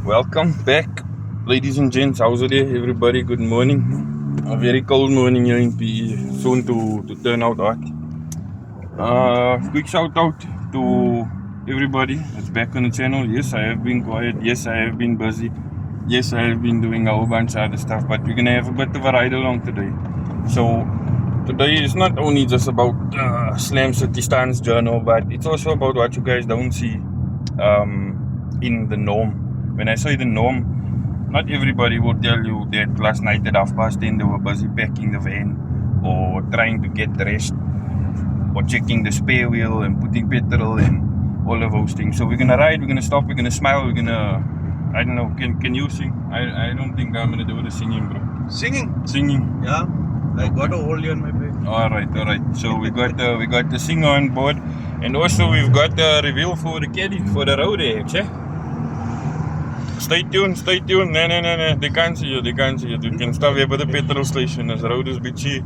Welcome back, ladies and gents. How's it there, everybody? Good morning. A very cold morning here in PE. Soon to turn out hot. Quick shout out to everybody that's back on the channel. Yes, I have been quiet. Yes, I have been busy. Yes, I have been doing a whole bunch of other stuff. But we're gonna have a bit of a ride along today. So today is not only just about Slam City Stance Journal, but it's also about what you guys don't see in the norm. When I say the norm, not everybody will tell you that last night at 10:30 they were busy packing the van or trying to get dressed or checking the spare wheel and putting petrol and all of those things. So we're gonna ride, we're gonna stop, we're gonna smile, we're gonna, I don't know, can you sing? I don't think I'm gonna do the singing, bro. Singing? Yeah, I got a hole on my back. Alright. So we got the singer on board, and also we've got the reveal for the caddy for the road edge, eh? Stay tuned. No, they can't see you. You can stop here by the petrol station. This road is bitchy,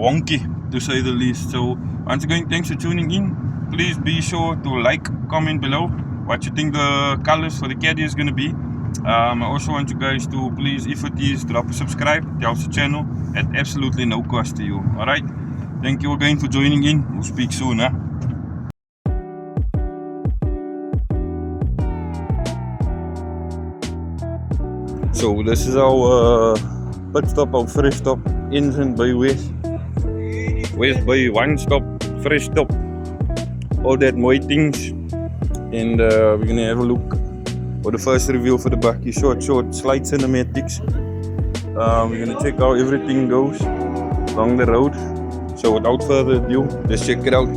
wonky to say the least. So once again, thanks for tuning in. Please be sure to like, comment below what you think the colors for the caddy is gonna be. I also want you guys to please, if it is, drop a subscribe, tell the channel at absolutely no cost to you. Alright, thank you again for joining in. We'll speak soon, huh? So this is our pit stop, our fresh stop, Ensign by West by one stop, fresh stop, all that mooi things. And we're gonna have a look for the first review for the bakkie, short slide cinematics. We're gonna check how everything goes along the road. So without further ado, let's check it out.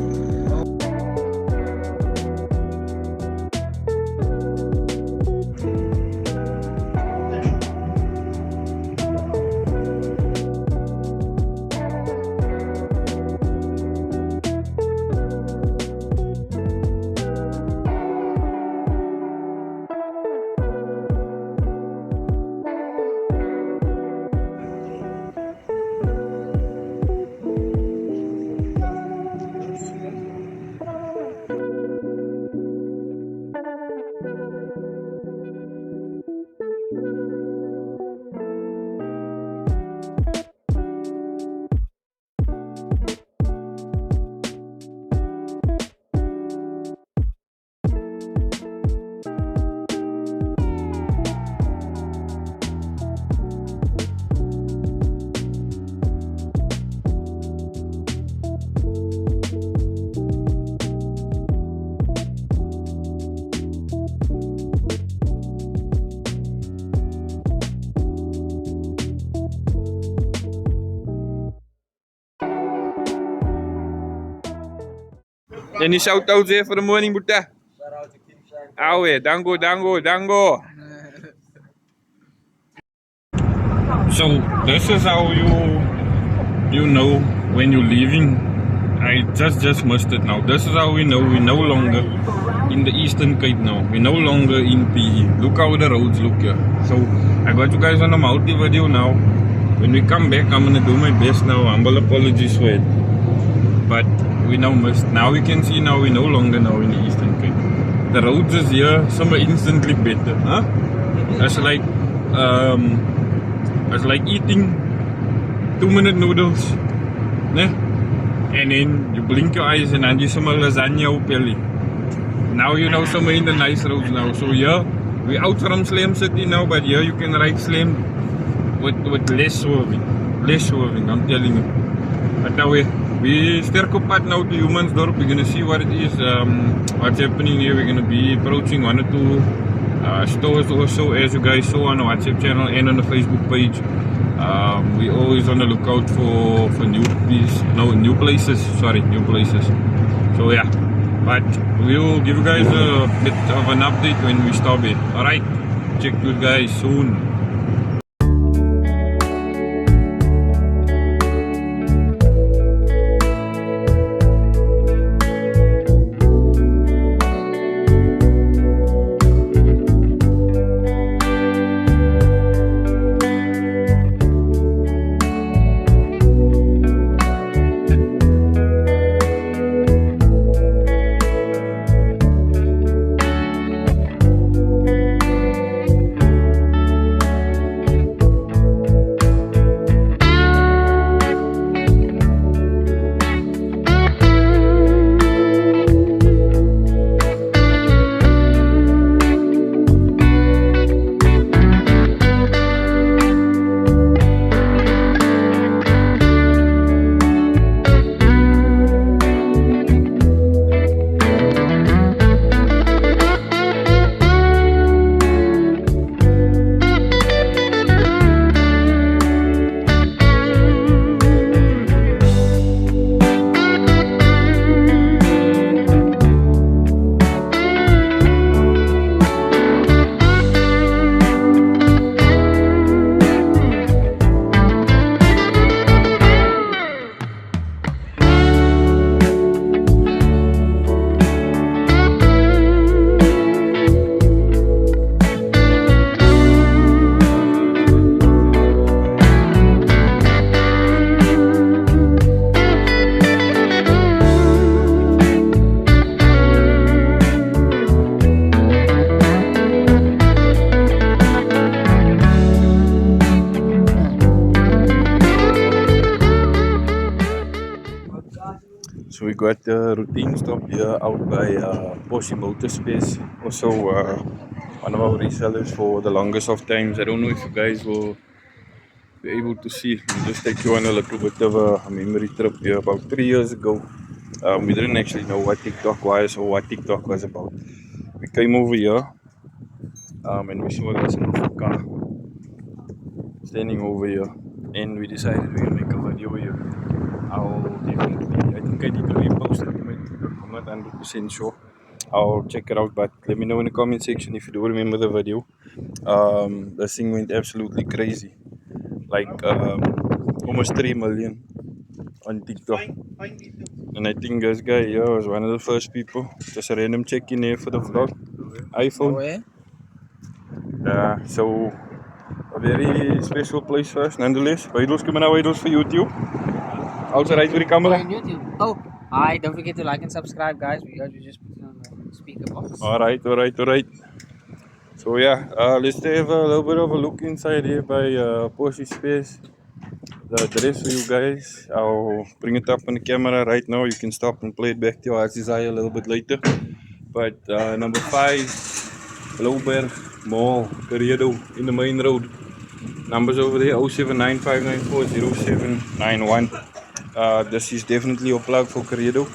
Any shout outs there for the morning, Buddha? Awe, dango. So this is how you know when you're leaving. I just missed it now. This is how we know we're no longer in the Eastern Cape now. We're no longer in PE. Look how the roads look here. So I got you guys on a multi video now. When we come back, I'm gonna do my best now. Humble apologies for it. But we now missed. Now we can see now we're no longer now in the Eastern Cape. The roads is here, some are instantly better. Huh? It's like eating 2-minute noodles. Ne? And then you blink your eyes and then you some lasagna or belly. Now you know somewhere in the nice roads now. So here, we're out from Slam City now, but here you can ride Slam with less swerving. I'm telling you. But now we sterk op pad now to Humansdorp. We're gonna see what it is, what's happening here. We're gonna be approaching 1 or 2 stores also, as you guys saw on the WhatsApp channel and on the Facebook page. We always on the lookout for new places. So yeah, but we'll give you guys a bit of an update when we stop it. Alright, check you guys soon. got a routine stop here out by Porsche Motor Space. Also, one of our resellers for the longest of times. I don't know if you guys will be able to see. I'll just take you on a little bit of a memory trip here. About 3 years ago, we didn't actually know what TikTok was or what TikTok was about. We came over here and we saw this car standing over here, and we decided we'll make a video here. I'll definitely, I think I need to repost it. I'm not 100% sure. I'll check it out, but let me know in the comment section if you do remember the video. This thing went absolutely crazy, like almost 3 million on TikTok. And I think this guy here was one of the first people. Just a random check in here for the vlog. iPhone. So a very special place for us nonetheless. Videos coming out, videos for YouTube. Also right with the camera. On YouTube. Oh, hi, don't forget to like and subscribe, guys. We just put it on the speaker box. Alright. So yeah, let's have a little bit of a look inside here by Porsche Space. The address for you guys. I'll bring it up on the camera right now. You can stop and play it back to your heart's desire a little bit later. But number 5, Louwberg Mall, Carriedo in the main road. Numbers over there 0795940791. This is definitely a plug for Carriedo.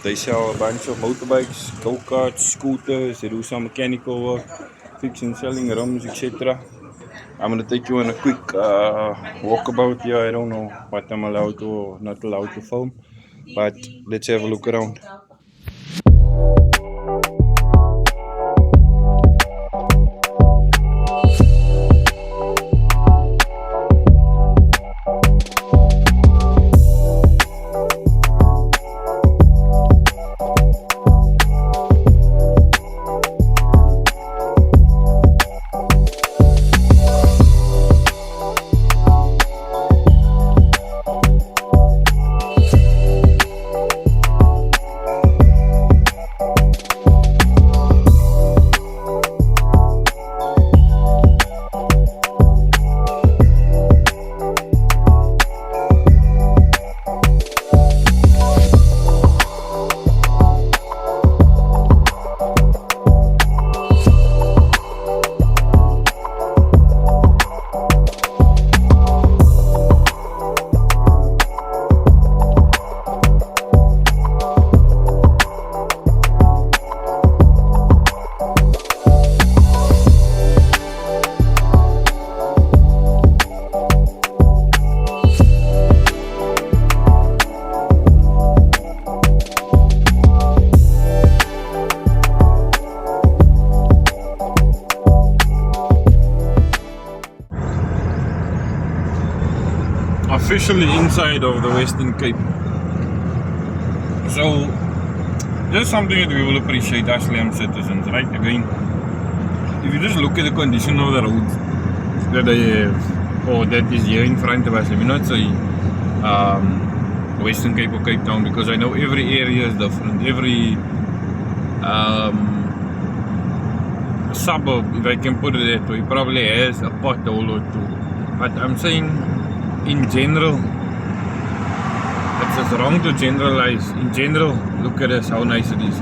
They sell a bunch of motorbikes, go-karts, scooters. They do some mechanical work, fixing, selling rims, etc. I'm gonna take you on a quick walkabout here. I don't know what I'm allowed to or not allowed to film, but let's have a look around. Officially inside of the Western Cape. So there's something that we will appreciate as Lamb citizens, right? Again, if you just look at the condition of the roads that they have, or that is here in front of us, let me not say Western Cape or Cape Town, because I know every area is different. Every suburb, if I can put it that way, probably has a pothole or two. But I'm saying, in general, it's just wrong to generalize. In general, look at this, how nice it is.